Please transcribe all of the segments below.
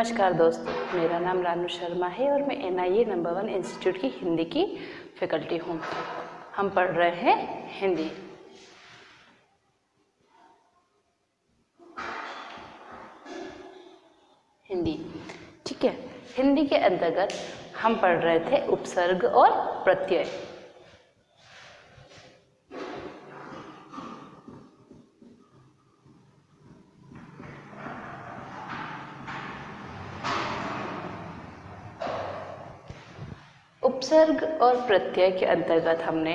नमस्कार दोस्तों, मेरा नाम रानू शर्मा है और मैं NIA नंबर 1 इंस्टीट्यूट की हिंदी की फैकल्टी हूँ। हम पढ़ रहे हैं हिंदी। ठीक है। हिंदी के अंतर्गत हम पढ़ रहे थे उपसर्ग और प्रत्यय। उपसर्ग और प्रत्यय के अंतर्गत हमने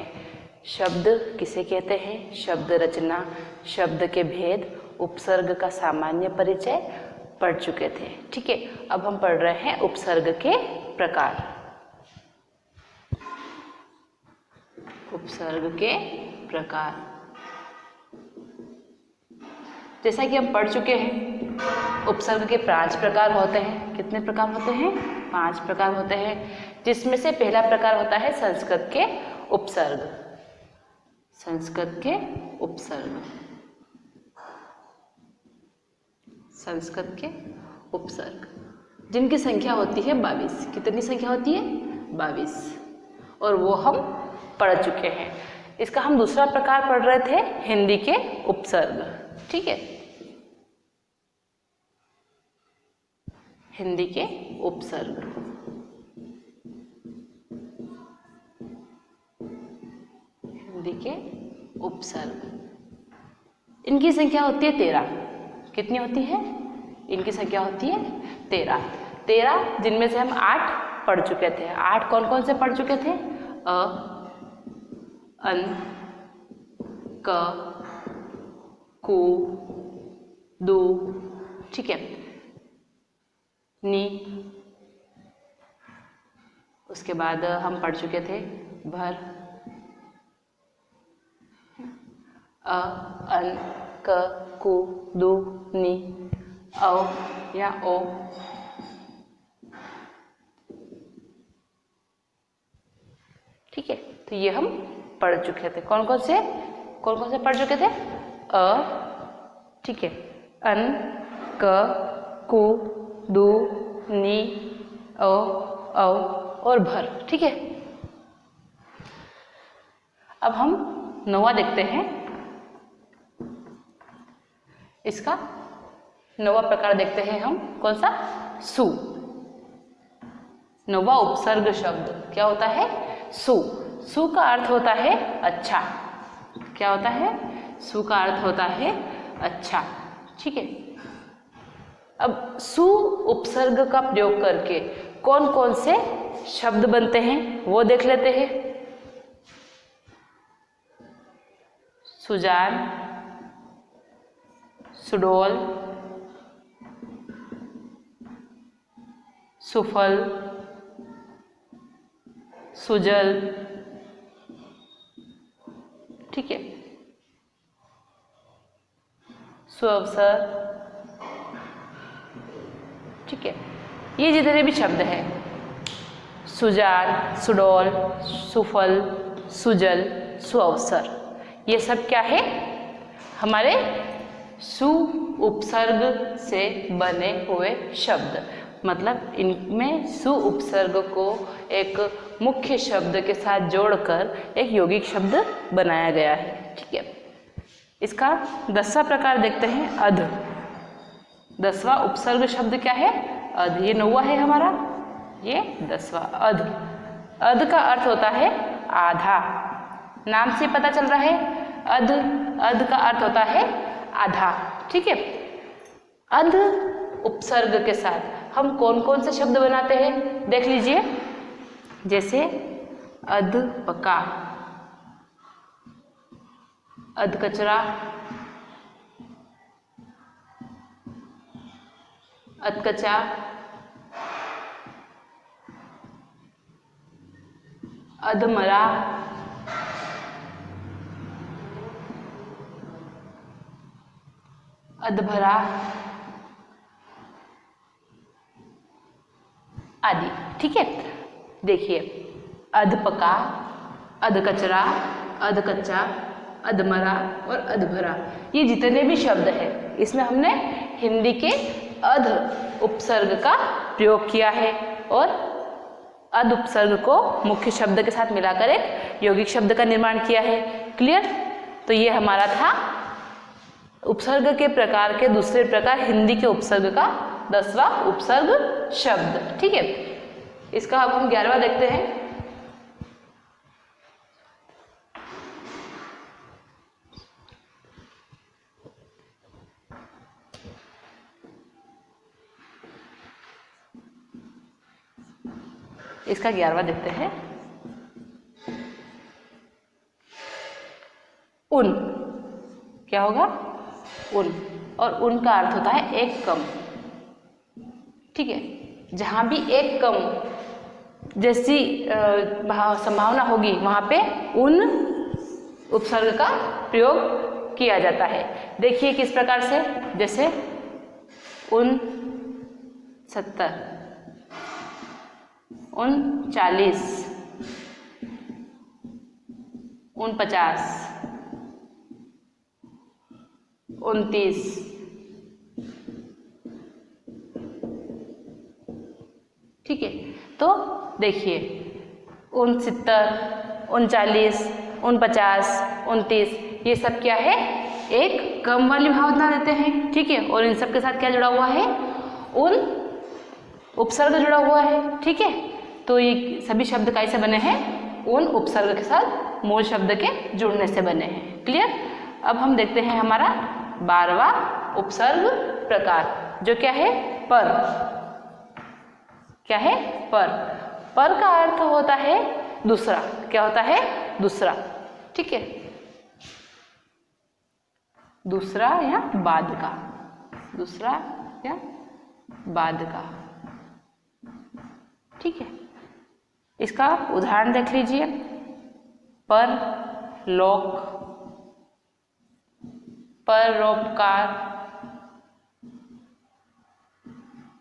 शब्द किसे कहते हैं, शब्द रचना, शब्द के भेद, उपसर्ग का सामान्य परिचय पढ़ चुके थे। ठीक है, अब हम पढ़ रहे हैं उपसर्ग के प्रकार। उपसर्ग के प्रकार जैसा कि हम पढ़ चुके हैं, उपसर्ग के 5 प्रकार होते हैं। कितने प्रकार होते हैं? 5 प्रकार होते हैं, जिसमें से पहला प्रकार होता है संस्कृत के उपसर्ग। संस्कृत के उपसर्ग, संस्कृत के उपसर्ग जिनकी संख्या होती है 22। कितनी संख्या होती है? 22, और वो हम पढ़ चुके हैं। इसका हम दूसरा प्रकार पढ़ रहे थे हिंदी के उपसर्ग। ठीक है, हिंदी के उपसर्ग। हिंदी के उपसर्ग, इनकी संख्या होती है 13। कितनी होती है? इनकी संख्या होती है 13, जिनमें से हम 8 पढ़ चुके थे। 8 कौन कौन से पढ़ चुके थे? अ, अन, क, कु, दु, ठीक है, नी। उसके बाद हम पढ़ चुके थे भर, अ, अन, क, कु, दु, नी, औ या ओ। ठीक है, तो ये हम पढ़ चुके थे। कौन कौन से पढ़ चुके थे? अ, ठीक है, अन, क, कु, दु, नी, औ, औ और भर। ठीक है, अब हम नौवा देखते हैं। इसका नौवा प्रकार देखते हैं हम। कौन सा? सु। नौवा उपसर्ग शब्द क्या होता है? सु। सु का अर्थ होता है अच्छा। क्या होता है? सु का अर्थ होता है अच्छा। ठीक है, अब सु उपसर्ग का प्रयोग करके कौन कौन से शब्द बनते हैं वो देख लेते हैं। सुजान, सुडोल, सुफल, सुजल। ठीक है, सुअवसर। ठीक है, ये जितने भी शब्द हैं, सुजान, सुडोल, सुफल, सुजल, सुअवसर, ये सब क्या है? हमारे सु उपसर्ग से बने हुए शब्द। मतलब इनमें सु उपसर्ग को एक मुख्य शब्द के साथ जोड़कर एक यौगिक शब्द बनाया गया है। ठीक है, इसका 10वां प्रकार देखते हैं, अध। 10वां उपसर्ग शब्द क्या है? अध। ये 9वां है हमारा, ये 10वां। अध। अध का अर्थ होता है आधा। नाम से पता चल रहा है, अध। अध का अर्थ होता है आधा। ठीक है, अध उपसर्ग के साथ हम कौन कौन से शब्द बनाते हैं देख लीजिए। जैसे अधपका, अधकचरा, अधकचा, अधमरा, अधभरा आदि। ठीक है, देखिए, अधपका, अधकचरा, अधकच्चा, अधमरा और अधभरा, ये जितने भी शब्द हैं, इसमें हमने हिंदी के अध उपसर्ग का प्रयोग किया है और अध उपसर्ग को मुख्य शब्द के साथ मिलाकर एक यौगिक शब्द का निर्माण किया है। क्लियर? तो ये हमारा था उपसर्ग के प्रकार के दूसरे प्रकार हिंदी के उपसर्ग का 10वां उपसर्ग शब्द। ठीक है, इसका अब हम 11वां देखते हैं। इसका 11वां देखते हैं। उन, क्या होगा? उन, और उन का अर्थ होता है एक कम। ठीक है, जहां भी एक कम जैसी संभावना होगी वहां पे उन उपसर्ग का प्रयोग किया जाता है। देखिए किस प्रकार से, जैसे 69, 39, 49, 29, ठीक है। तो देखिए 69, 39, 49, 29 ये सब क्या है? एक कम वाली भावना देते हैं। ठीक है, और इन सब के साथ क्या जुड़ा हुआ है? उन उपसर्ग जुड़ा हुआ है। ठीक है, तो ये सभी शब्द कैसे बने हैं? उन उपसर्ग के साथ मूल शब्द के जुड़ने से बने हैं। क्लियर? अब हम देखते हैं हमारा 12वां उपसर्ग प्रकार, जो क्या है? पर। क्या है? पर। पर का अर्थ होता है दूसरा। क्या होता है? दूसरा। ठीक है, दूसरा या बाद का, दूसरा या बाद का। ठीक है, इसका उदाहरण देख लीजिए। पर लोक, परोपकार,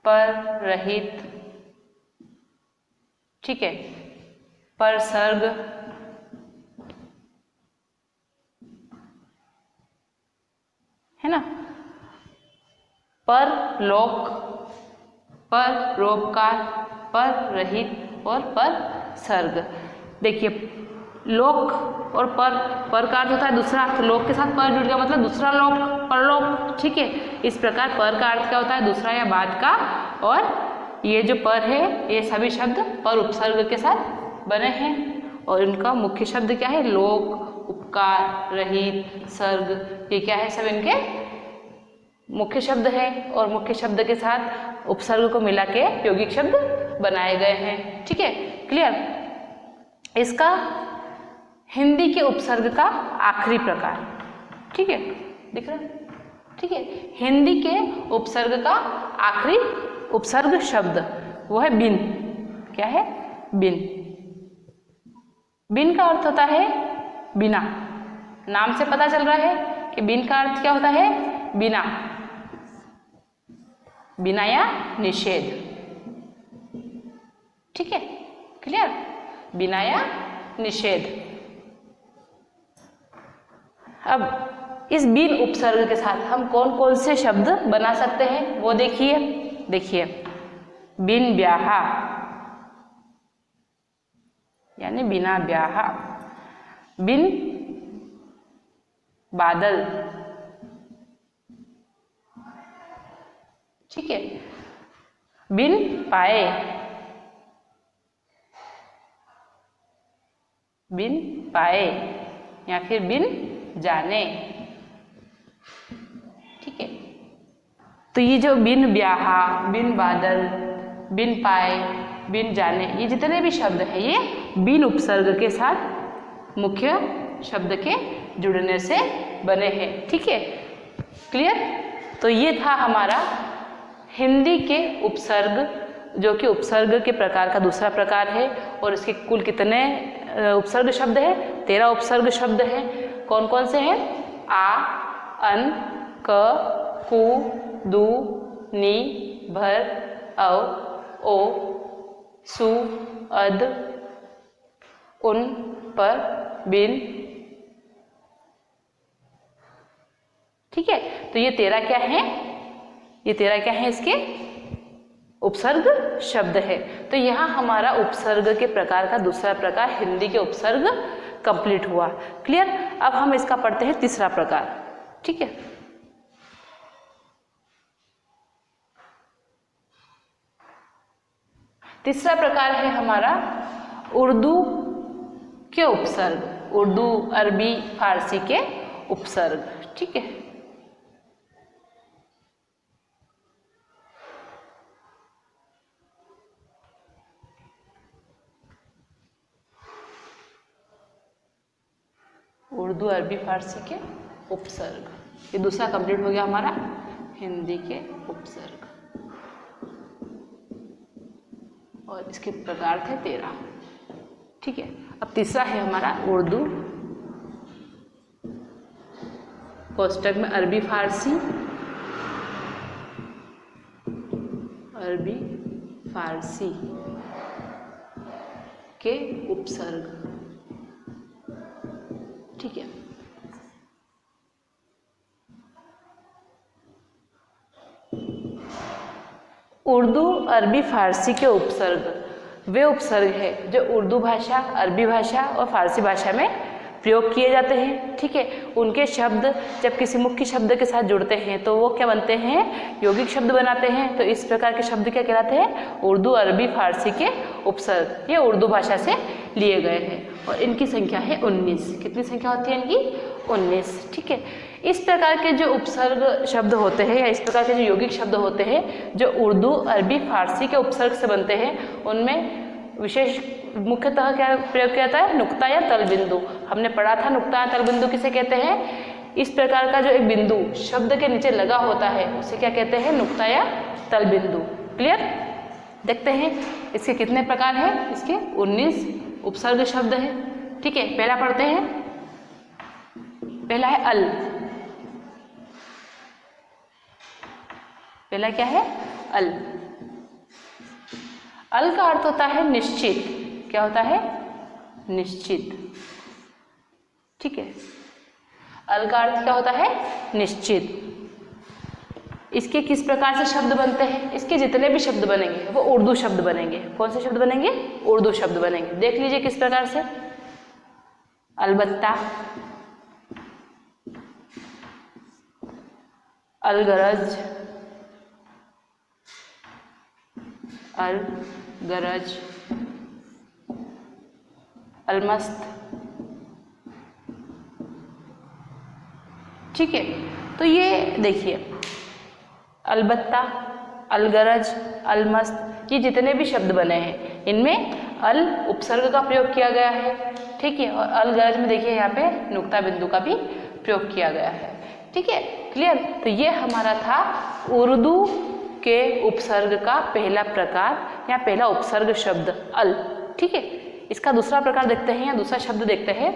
पर रहित। ठीक है, पर सर्ग, है ना? पर लोक, पर रोपकार, पर रहित और पर सर्ग। देखिए लोक और पर का अर्थ होता है दूसरा, तो लोक के साथ पर जुड़ गया मतलब दूसरा लोक, परलोक। ठीक है, इस प्रकार पर का अर्थ क्या होता है? दूसरा या बाद का। और ये जो पर है ये सभी शब्द पर उपसर्ग के साथ बने हैं और इनका मुख्य शब्द क्या है? लोक, उपकार, रहित, सर्ग। ये क्या है? सब इनके मुख्य शब्द है और मुख्य शब्द के साथ उपसर्ग को मिला के यौगिक शब्द बनाए गए हैं। ठीक है, क्लियर? इसका हिंदी के उपसर्ग का आखिरी प्रकार। ठीक है, दिख रहा है? ठीक है, हिंदी के उपसर्ग का आखिरी उपसर्ग शब्द वो है बिन। क्या है? बिन। बिन का अर्थ होता है बिना। नाम से पता चल रहा है कि बिन का अर्थ क्या होता है? बिना। बिना या निषेध। ठीक है, क्लियर? बिना या निषेध। अब इस बिन उपसर्ग के साथ हम कौन कौन से शब्द बना सकते हैं वो देखिए। देखिए बिन ब्याहा यानी बिना ब्याहा, बिन बादल। ठीक है, बिन पाए, बिन पाए या फिर बिन जाने। ठीक है, तो ये जो बिन ब्याहा, बिन बादल, बिन पाए, बिन जाने, ये जितने भी शब्द हैं ये बिन उपसर्ग के साथ मुख्य शब्द के जुड़ने से बने हैं। ठीक है, क्लियर? तो ये था हमारा हिंदी के उपसर्ग, जो कि उपसर्ग के प्रकार का दूसरा प्रकार है। और इसके कुल कितने उपसर्ग शब्द है? 13 उपसर्ग शब्द हैं। कौन कौन से हैं? आ, अन, क, कु, दु, नि, भर, औ, ओ, सु, अद, उन, पर, बिन। ठीक है, तो ये 13 क्या है? ये 13 क्या है इसके उपसर्ग शब्द है। तो यहाँ हमारा उपसर्ग के प्रकार का दूसरा प्रकार हिंदी के उपसर्ग कंप्लीट हुआ। क्लियर। अब हम इसका पढ़ते हैं तीसरा प्रकार। ठीक है। तीसरा प्रकार है हमारा उर्दू के उपसर्ग, उर्दू, अरबी, फारसी के उपसर्ग। ठीक है। उर्दू, अरबी, फारसी के उपसर्ग। ये दूसरा कंप्लीट हो गया हमारा हिंदी के उपसर्ग, और इसके प्रकार थे 13। ठीक है। अब तीसरा है हमारा उर्दू कोष्टक में अरबी, फारसी, अरबी, फारसी के उपसर्ग। ठीक है। उर्दू, अरबी, फारसी के उपसर्ग वे उपसर्ग है जो उर्दू भाषा, अरबी भाषा और फारसी भाषा में प्रयोग किए जाते हैं। ठीक है। उनके शब्द जब किसी मुख्य शब्द के साथ जुड़ते हैं तो वो क्या बनते हैं, यौगिक शब्द बनाते हैं। तो इस प्रकार के शब्द क्या कहलाते हैं, उर्दू, अरबी, फारसी के उपसर्ग। ये उर्दू भाषा से लिए गए हैं और इनकी संख्या है 19। कितनी संख्या होती है इनकी, 19। ठीक है। इस प्रकार के जो उपसर्ग शब्द होते हैं या इस प्रकार के जो यौगिक शब्द होते हैं जो उर्दू, अरबी, फारसी के उपसर्ग से बनते हैं, उनमें विशेष मुख्यतः क्या प्रयोग किया जाता है, नुक्ता या तलबिंदु। हमने पढ़ा था नुक्ता या तलबिंदु किसे कहते हैं। इस प्रकार का जो एक बिंदु शब्द के नीचे लगा होता है उसे क्या कहते हैं, नुक्ता या तलबिंदु। क्लियर। देखते हैं इसके कितने प्रकार हैं। इसके 19 उपसर्ग शब्द हैं। ठीक है। पहला पढ़ते हैं। पहला है अल। पहला क्या है, अल। अल का अर्थ होता है निश्चित। क्या होता है, निश्चित। ठीक है। अल का अर्थ क्या होता है, निश्चित। इसके किस प्रकार से शब्द बनते हैं, इसके जितने भी शब्द बनेंगे वो उर्दू शब्द बनेंगे। कौन से शब्द बनेंगे, उर्दू शब्द बनेंगे। देख लीजिए किस प्रकार से। अलबत्ता, अलगरज, अलगरज, अलमस्त। ठीक है। तो ये देखिए अलबत्ता, अलगरज, अलमस्त, ये जितने भी शब्द बने हैं इनमें अल उपसर्ग का प्रयोग किया गया है। ठीक है। और अलगरज में देखिए यहाँ पे नुक्ता बिंदु का भी प्रयोग किया गया है। ठीक है। क्लियर। तो ये हमारा था उर्दू के उपसर्ग का पहला प्रकार या पहला उपसर्ग शब्द अल। ठीक है। इसका दूसरा प्रकार देखते हैं या दूसरा शब्द देखते हैं।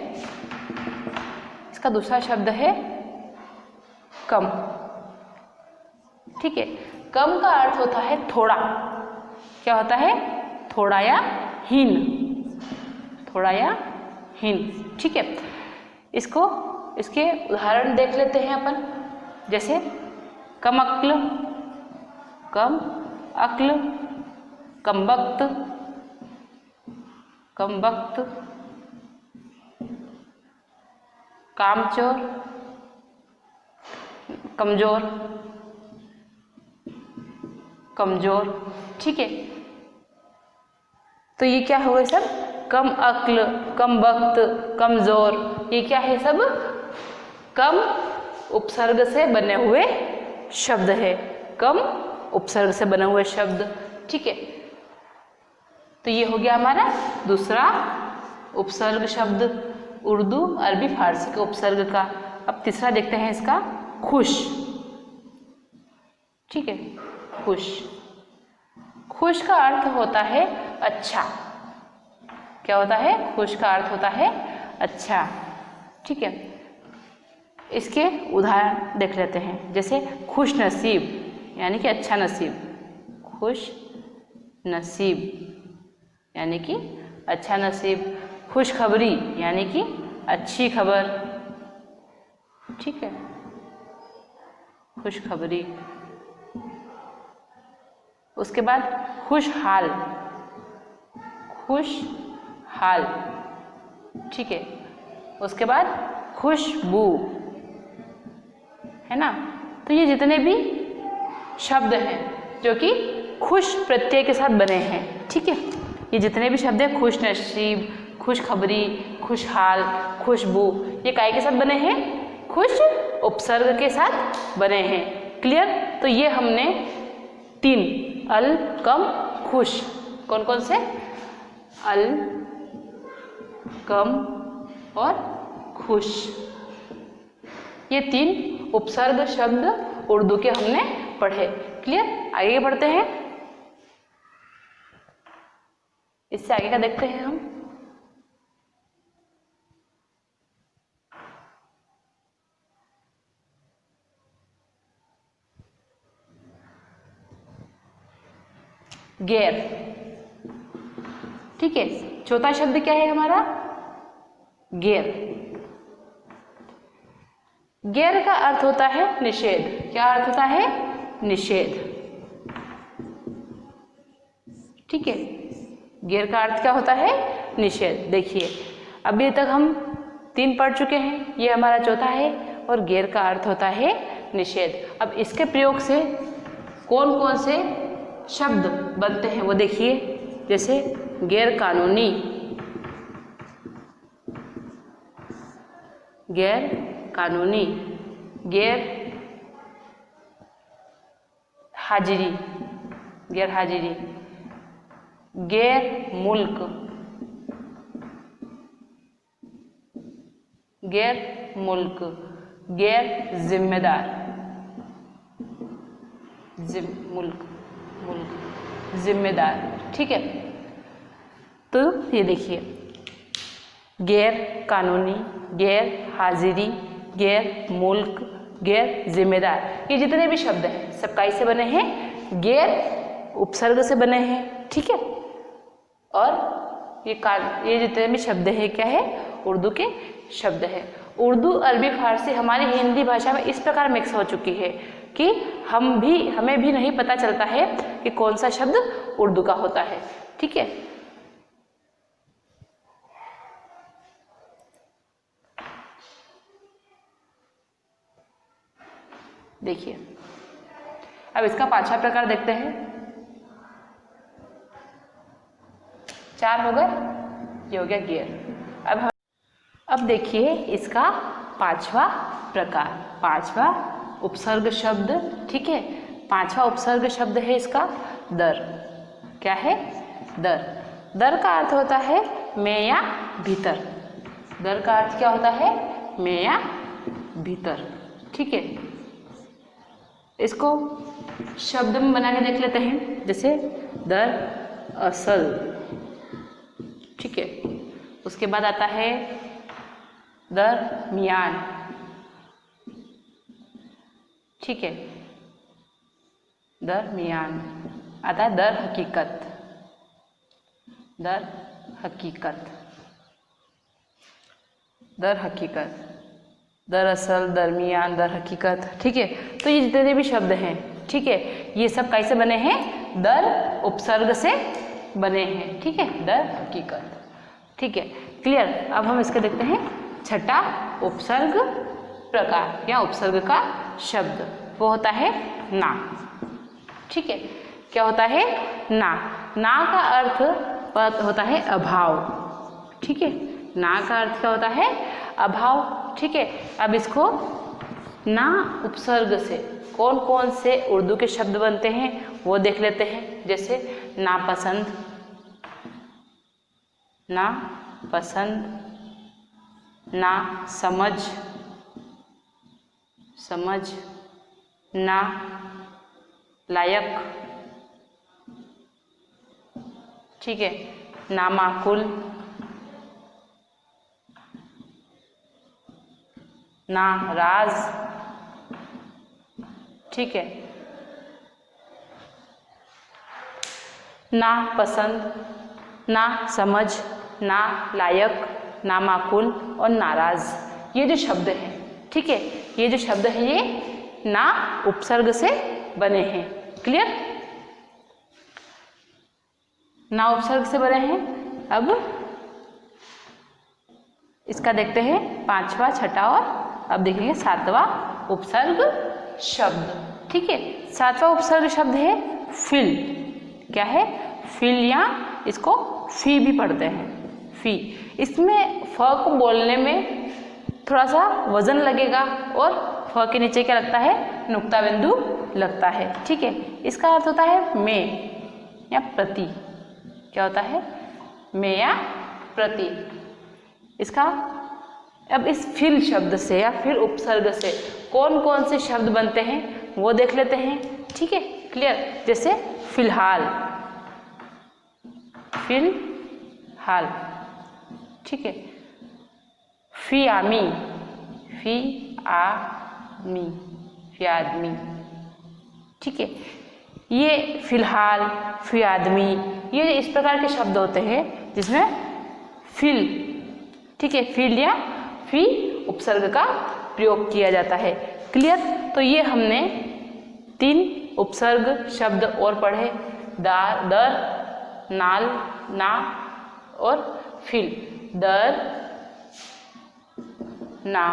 इसका दूसरा शब्द है कम। ठीक है। कम का अर्थ होता है थोड़ा। क्या होता है, थोड़ा या हीन। थोड़ा या हीन। ठीक है। इसके उदाहरण देख लेते हैं अपन। जैसे कम अक्ल, कम अक्ल, कम वक्त, कम वक्त, कामचोर, कमजोर, कमजोर। ठीक है। तो ये क्या हुआ सब, कम अक्ल, कम वक्त, कमजोर, ये क्या है सब कम उपसर्ग से बने हुए शब्द है। कम उपसर्ग से बने हुए शब्द। ठीक है। तो ये हो गया हमारा दूसरा उपसर्ग शब्द उर्दू, अरबी, फारसी के उपसर्ग का। अब तीसरा देखते हैं इसका, खुश। ठीक है। खुश। खुश का अर्थ होता है अच्छा। क्या होता है, खुश का अर्थ होता है अच्छा। ठीक है। इसके उदाहरण देख लेते हैं। जैसे खुश नसीब यानी कि अच्छा नसीब। खुश नसीब यानी कि अच्छा नसीब। खुशखबरी यानी कि अच्छी खबर। ठीक है। खुशखबरी। उसके बाद खुशहाल, खुशहाल, ठीक है। उसके बाद खुशबू, है ना। तो ये जितने भी शब्द हैं जो कि खुश प्रत्यय के साथ बने हैं, ठीक है, ये जितने भी शब्द हैं, खुश नसीब, खुशखबरी, खुशहाल, खुशबू, ये काय के साथ बने हैं? खुश उपसर्ग के साथ बने हैं। क्लियर। तो ये हमने 3 अल, कम, खुश, कौन कौन से? अल, कम और खुश, ये 3 उपसर्ग शब्द उर्दू के हमने पढ़े। क्लियर। आगे बढ़ते हैं, इससे आगे का देखते हैं हम। गैर, ठीक है। चौथा शब्द क्या है हमारा? गैर। गैर का अर्थ होता है निषेध। क्या अर्थ होता है? निषेध, ठीक है। गैर का अर्थ क्या होता है? निषेध। देखिए, अभी तक हम 3 पढ़ चुके हैं, ये हमारा चौथा है, और गैर का अर्थ होता है निषेध। अब इसके प्रयोग से कौन कौन से शब्द बनते हैं वो देखिए। जैसे गैर कानूनी, गैर कानूनी, गैर हाजिरी, गैर हाजिरी, गैर मुल्क, गैर मुल्क, गैर जिम्मेदार, मुल्क, मुल्क, जिम्मेदार, ठीक है। तो ये देखिए, गैर कानूनी, गैर हाजिरी, गैर मुल्क, गैर जिम्मेदार, ये जितने भी शब्द हैं सब कैसे बने हैं? गैर उपसर्ग से बने हैं, ठीक है। और ये जितने भी शब्द हैं क्या है? उर्दू के शब्द हैं। उर्दू, अरबी, फारसी हमारी हिंदी भाषा में इस प्रकार मिक्स हो चुकी है कि हमें भी नहीं पता चलता है कि कौन सा शब्द उर्दू का होता है, ठीक है। देखिए, अब इसका 5वां प्रकार देखते हैं। 4 हो गए, ये हो गया गैर। अब देखिए इसका 5वां प्रकार, 5वां उपसर्ग शब्द, ठीक है। 5वां उपसर्ग शब्द है इसका दर। क्या है? दर। दर का अर्थ होता है में या भीतर। दर का अर्थ क्या होता है? में या भीतर, ठीक है। इसको शब्द में बना के देख लेते हैं। जैसे दर असल, ठीक है। उसके बाद आता है दरमियान, ठीक है। दरमियान आता है दर हकीकत, दर हकीकत, दर हकीकत, दरअसल, दरमियान, दर हकीकत, ठीक है। तो ये जितने भी शब्द हैं, ठीक है, ये सब कैसे बने हैं? दर उपसर्ग से बने हैं, ठीक है। दर हकीकत, ठीक है। क्लियर। अब हम इसके देखते हैं 6ठा उपसर्ग प्रकार या उपसर्ग का शब्द, वो होता है ना, ठीक है। क्या होता है? ना। ना का अर्थ होता है अभाव, ठीक है। ना का अर्थ क्या होता है? अभाव, ठीक है। अब इसको ना उपसर्ग से कौन कौन से उर्दू के शब्द बनते हैं वो देख लेते हैं। जैसे नापसंद, ना पसंद, ना समझ, समझ, ना लायक, ठीक है। ना माकुल, ना राज, ठीक है। ना पसंद, ना समझ, ना लायक, ना माकुल और नाराज, ये जो शब्द हैं, ठीक है, ये जो शब्द हैं ये ना उपसर्ग से बने हैं। क्लियर। ना उपसर्ग से बने हैं। अब इसका देखते हैं 5वां, 6ठा और अब देखेंगे 7वां उपसर्ग शब्द। ठीक है, 7वां उपसर्ग शब्द है फिल। क्या है? फिल, या इसको फी भी पढ़ते हैं, फी। इसमें फ को बोलने में थोड़ा सा वजन लगेगा और फ के नीचे क्या लगता है? नुक्ता बिंदु लगता है। ठीक है, इसका अर्थ होता है में या प्रति। क्या होता है? में या प्रति। इसका अब इस फिल शब्द से या फिर उपसर्ग से कौन कौन से शब्द बनते हैं वो देख लेते हैं। ठीक है, क्लियर? जैसे फिलहाल, फिलहाल। ठीक है, फी आमी, फी आमी, फी आदमी। ठीक है, ये फिलहाल, फी आदमी, ये इस प्रकार के शब्द होते हैं जिसमें फिल, ठीक है, फिल या फी उपसर्ग का प्रयोग किया जाता है। क्लियर? तो ये हमने 3 उपसर्ग शब्द और पढ़े, दार, दर, नाल, ना और फिल। दर, ना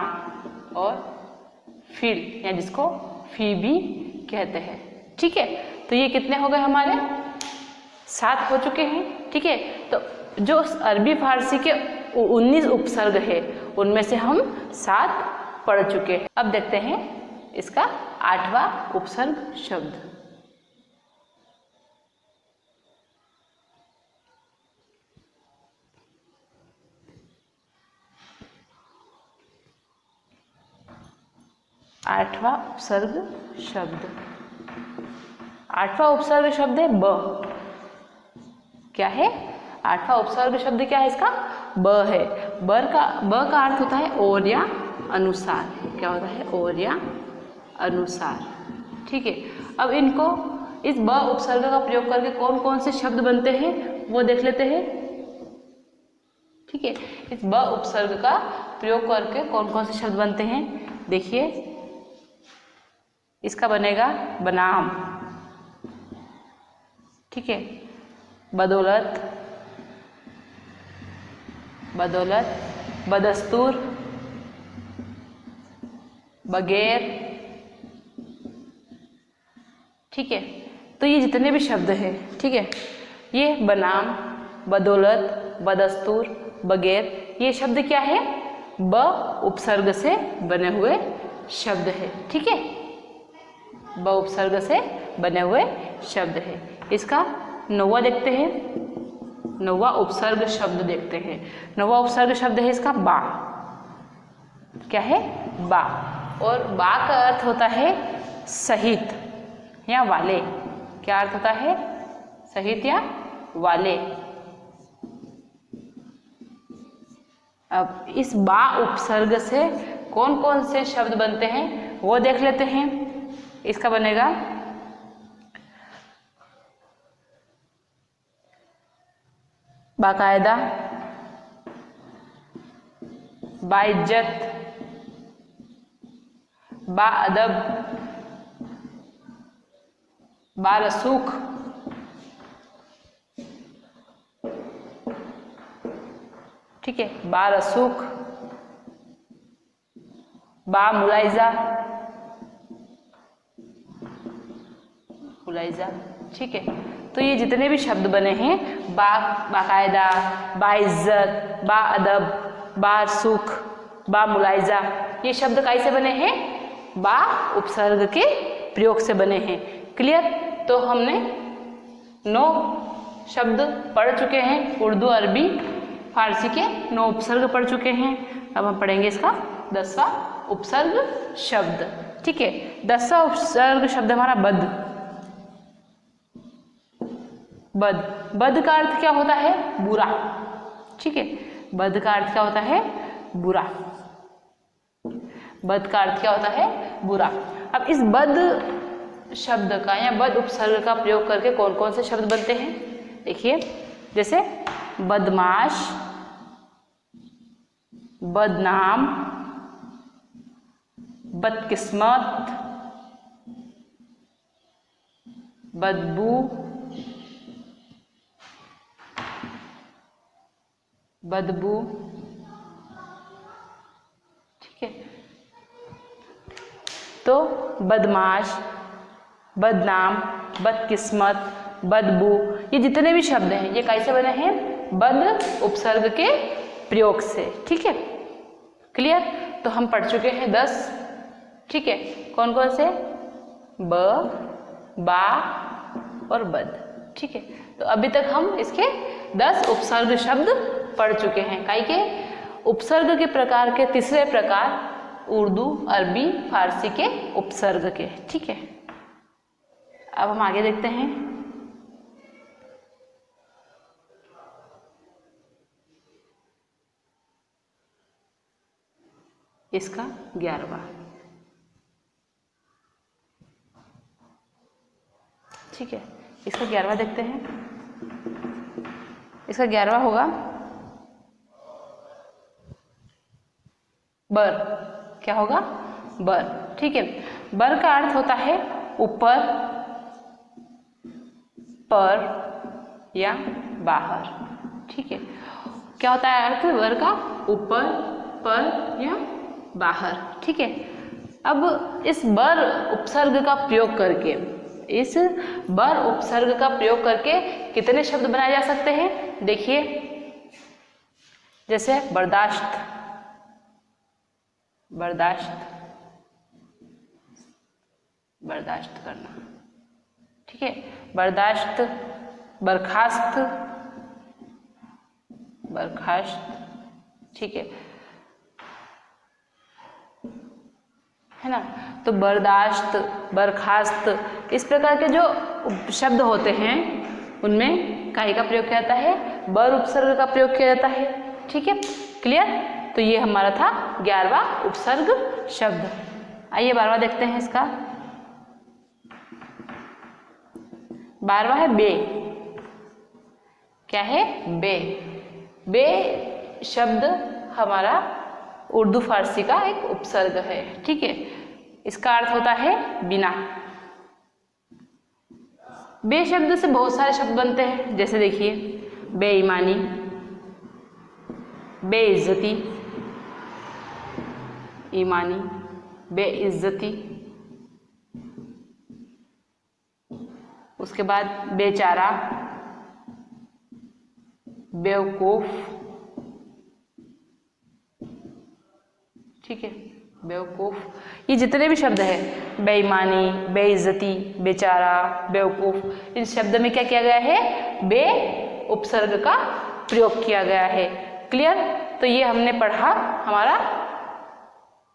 और फिल, या जिसको फी भी कहते हैं। ठीक है, तो ये कितने हो गए हमारे? 7 हो चुके हैं। ठीक है, तो जो अरबी फारसी के 19 उपसर्ग है उनमें से हम 7 पढ़ चुके हैं। अब देखते हैं इसका 8वां उपसर्ग शब्द। आठवां उपसर्ग शब्द, 8वां उपसर्ग शब्द है ब। क्या है? 8वां उपसर्ग शब्द क्या है इसका? ब है। ब का अर्थ होता है और या अनुसार। क्या होता है? और या अनुसार। ठीक है, अब इनको इस ब उपसर्ग का प्रयोग करके कौन कौन से शब्द बनते हैं वो देख लेते हैं। ठीक है, इस ब उपसर्ग का प्रयोग करके कौन कौन से शब्द बनते हैं देखिए। इसका बनेगा बनाम। ठीक है, बदौलत, बदौलत, बदस्तूर, बगैर। ठीक है, तो ये जितने भी शब्द हैं, ठीक है, ये बनाम, बदौलत, बदस्तूर, बगैर, ये शब्द क्या है? ब उपसर्ग से बने हुए शब्द है। ठीक है, ब उपसर्ग से बने हुए शब्द है। इसका 9वां देखते हैं, 9वां उपसर्ग शब्द देखते हैं। 9वां उपसर्ग शब्द है इसका बा। क्या है? बा। और बा का अर्थ होता है सहित या वाले। क्या अर्थ होता है? सहित या वाले। अब इस बा उपसर्ग से कौन कौन से शब्द बनते हैं वो देख लेते हैं। इसका बनेगा बाकायदा, बाइज्जत, बाअदब, बारसूख, ठीक है, बारसूख, बामुलाइजा, मुलाइजा। ठीक है, तो ये जितने भी शब्द बने हैं बाकायदा, बाइज्जत, बाअदब, बारसूख, बामुलाइजा, ये शब्द कैसे बने हैं? बा उपसर्ग के प्रयोग से बने हैं। क्लियर? तो हमने 9 शब्द पढ़ चुके हैं, उर्दू, अरबी, फारसी के 9 उपसर्ग पढ़ चुके हैं। अब हम पढ़ेंगे इसका 10वां उपसर्ग शब्द। ठीक है, 10वां उपसर्ग शब्द हमारा बद। बद, बद का अर्थ क्या होता है? बुरा। ठीक है, बद का अर्थ क्या होता है? बुरा। बद का अर्थ क्या होता है? बुरा। अब इस बद शब्द का या बद उपसर्ग का प्रयोग करके कौन कौन से शब्द बनते हैं देखिए। जैसे बदमाश, बदनाम, बदकिस्मत, बदबू, बदबू, ठीक है। तो बदमाश, बदनाम, बदकिस्मत, बदबू, ये जितने भी शब्द हैं ये कैसे बने हैं? बद उपसर्ग के प्रयोग से, ठीक है। क्लियर? तो हम पढ़ चुके हैं 10, ठीक है। कौन कौन से? ब, बा और बद, ठीक है। तो अभी तक हम इसके 10 उपसर्ग शब्द पढ़ चुके हैं। काई के उपसर्ग के प्रकार के तीसरे प्रकार उर्दू, अरबी, फारसी के उपसर्ग के, ठीक है। अब हम आगे देखते हैं। इसका 11वां, ठीक है। इसका 11वां देखते हैं। इसका 11वां होगा बर। क्या होगा? बर, ठीक है। बर का अर्थ होता है ऊपर, पर या बाहर, ठीक है। क्या होता है अर्थ बर का? ऊपर, पर या बाहर, ठीक है। अब इस बर उपसर्ग का प्रयोग करके, इस बर उपसर्ग का प्रयोग करके कितने शब्द बनाए जा सकते हैं? देखिए, जैसे बर्दाश्त, बर्दाश्त, बर्दाश्त करना, ठीक है। बर्दाश्त, बर्खास्त, बर्खास्त, ठीक है ना। तो बर्दाश्त, बर्खास्त, इस प्रकार के जो शब्द होते हैं उनमें काई का प्रयोग किया जाता है? बर उपसर्ग का प्रयोग किया जाता है, ठीक है। क्लियर? तो ये हमारा था 11वां उपसर्ग शब्द। आइए 12वां देखते हैं। इसका 12वां है बे। क्या है? बे। बे शब्द हमारा उर्दू फारसी का एक उपसर्ग है, ठीक है। इसका अर्थ होता है बिना। बे शब्द से बहुत सारे शब्द बनते हैं, जैसे देखिए बेईमानी, बेइज्जती, ईमानी, बेइज्जती, उसके बाद बेचारा, बेवकूफ, ठीक है, बेवकूफ। ये जितने भी शब्द हैं, बेईमानी, बेइज्जती, बेचारा, बेवकूफ, इन शब्द में क्या किया गया है? बे उपसर्ग का प्रयोग किया गया है। क्लियर? तो ये हमने पढ़ा हमारा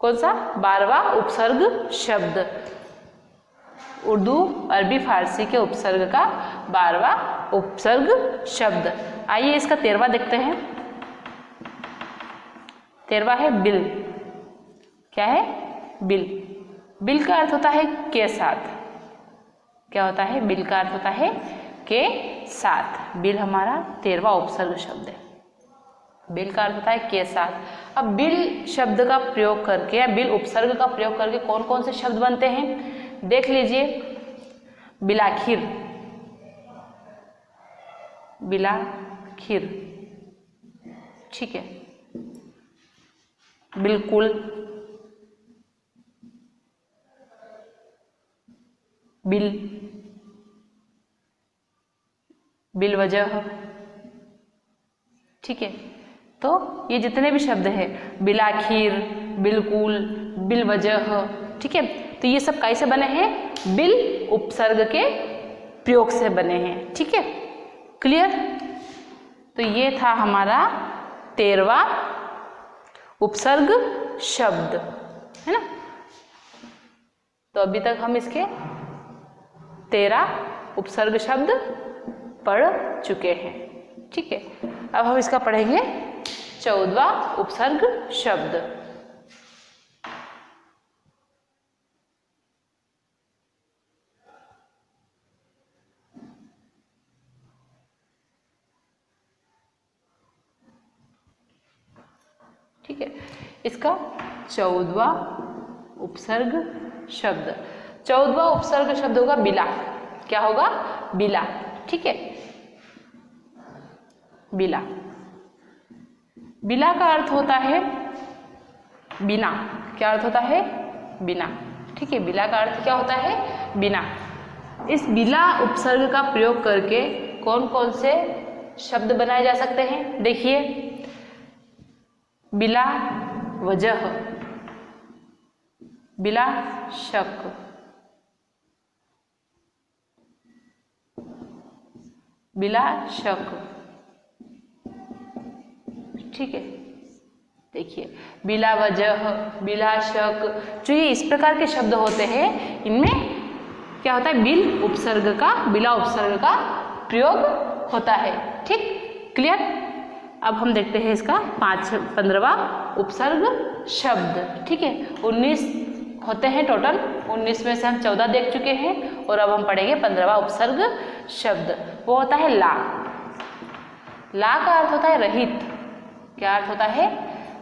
कौन सा? 12वां उपसर्ग शब्द, उर्दू, अरबी, फारसी के उपसर्ग का 12वां उपसर्ग शब्द। आइए इसका 13वां देखते हैं। 13वां है बिल। क्या है? बिल। बिल का अर्थ होता है के साथ। क्या होता है? बिल का अर्थ होता है के साथ। बिल हमारा 13वां उपसर्ग शब्द है। बिल का अर्थ होता है के साथ। अब बिल शब्द का प्रयोग करके या बिल उपसर्ग का प्रयोग करके कौन कौन से शब्द बनते हैं देख लीजिए। बिलाखिर, बिलाखिर, ठीक है। बिल्कुल, बिल, बिलवजह, ठीक है। तो ये जितने भी शब्द हैं, बिलाखिर, बिल्कुल, बिलवजह, ठीक है। तो ये सब कैसे बने हैं? बिल उपसर्ग के प्रयोग से बने हैं, ठीक है। क्लियर? तो ये था हमारा 13वां उपसर्ग शब्द, है ना। तो अभी तक हम इसके 13 उपसर्ग शब्द पढ़ चुके हैं, ठीक है। अब हम इसका पढ़ेंगे 14वां उपसर्ग शब्द। ठीक है, इसका 14वां उपसर्ग शब्द। 14वां उपसर्ग शब्द होगा बिला। क्या होगा? बिला, ठीक है, बिला। बिला का अर्थ होता है बिना। क्या अर्थ होता है? बिना। ठीक है, बिला का अर्थ क्या होता है? बिना। इस बिला उपसर्ग का प्रयोग करके कौन कौन से शब्द बनाए जा सकते हैं? देखिए, बिला वजह, बिला शक, बिला शक। ठीक है, देखिए बिला वजह, बिला शक, जो ये इस प्रकार के शब्द होते हैं इनमें क्या होता है? बिल उपसर्ग का, बिला उपसर्ग का प्रयोग होता है। ठीक, क्लियर? अब हम देखते हैं इसका 15वां उपसर्ग शब्द। ठीक है, 19 होते हैं टोटल, 19 में से हम 14 देख चुके हैं और अब हम पढ़ेंगे 15वां उपसर्ग शब्द। वो होता है ला। ला का अर्थ होता है रहित। क्या अर्थ होता है?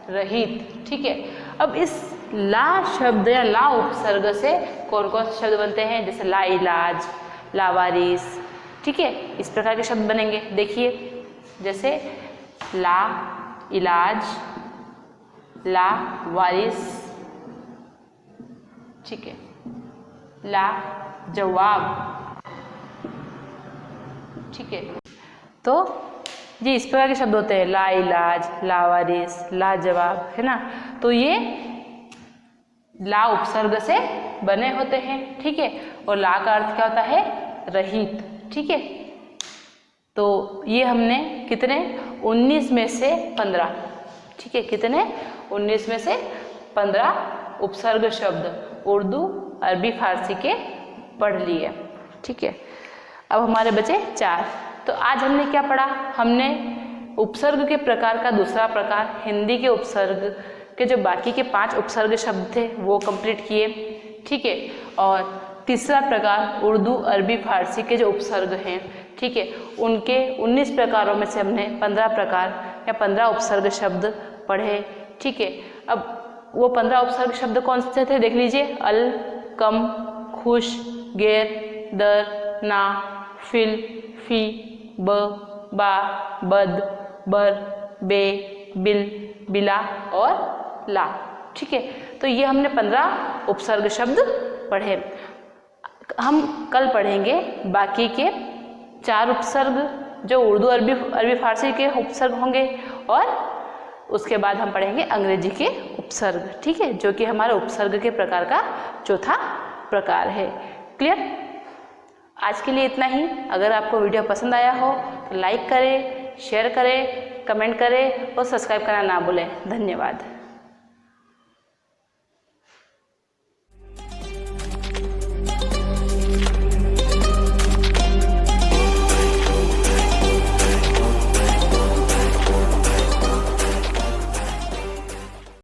रहित। ठीक है, अब इस ला शब्द या ला उपसर्ग से कौन कौन से शब्द बनते हैं? जैसे ला इलाज, लावारिस। ठीक है, इस प्रकार के शब्द बनेंगे। देखिए, जैसे ला इलाज, ला वारिस, ठीक है, ला जवाब। ठीक है, तो ये इस प्रकार के शब्द होते हैं, ला इलाज, लावारिस, ला जवाब, है ना। तो ये ला उपसर्ग से बने होते हैं। ठीक है, और ला का अर्थ क्या होता है? रहित। ठीक है, तो ये हमने कितने? 19 में से 15। ठीक है, कितने? 19 में से 15 उपसर्ग शब्द उर्दू, अरबी, फारसी के पढ़ लिए। ठीक है, अब हमारे बचे 4। तो आज हमने क्या पढ़ा? हमने उपसर्ग के प्रकार का दूसरा प्रकार, हिंदी के उपसर्ग के जो बाकी के 5 उपसर्ग शब्द थे वो कंप्लीट किए। ठीक है, और तीसरा प्रकार उर्दू, अरबी, फारसी के जो उपसर्ग हैं, ठीक है, उनके 19 प्रकारों में से हमने 15 प्रकार या 15 उपसर्ग शब्द पढ़े। ठीक है, अब वो 15 उपसर्ग शब्द कौन से थे? देख लीजिए, अल, कम, खुश, गैर, दर, ना, फिल, फी, ब, बा, बद, बर, बे, बिल, बिला और ला। ठीक है, तो ये हमने 15 उपसर्ग शब्द पढ़े। हम कल पढ़ेंगे बाकी के 4 उपसर्ग जो उर्दू, अरबी, फारसी के उपसर्ग होंगे, और उसके बाद हम पढ़ेंगे अंग्रेजी के उपसर्ग। ठीक है, जो कि हमारे उपसर्ग के प्रकार का चौथा प्रकार है। क्लियर? आज के लिए इतना ही। अगर आपको वीडियो पसंद आया हो तो लाइक करें, शेयर करें, कमेंट करें और सब्सक्राइब करना ना भूलें। धन्यवाद।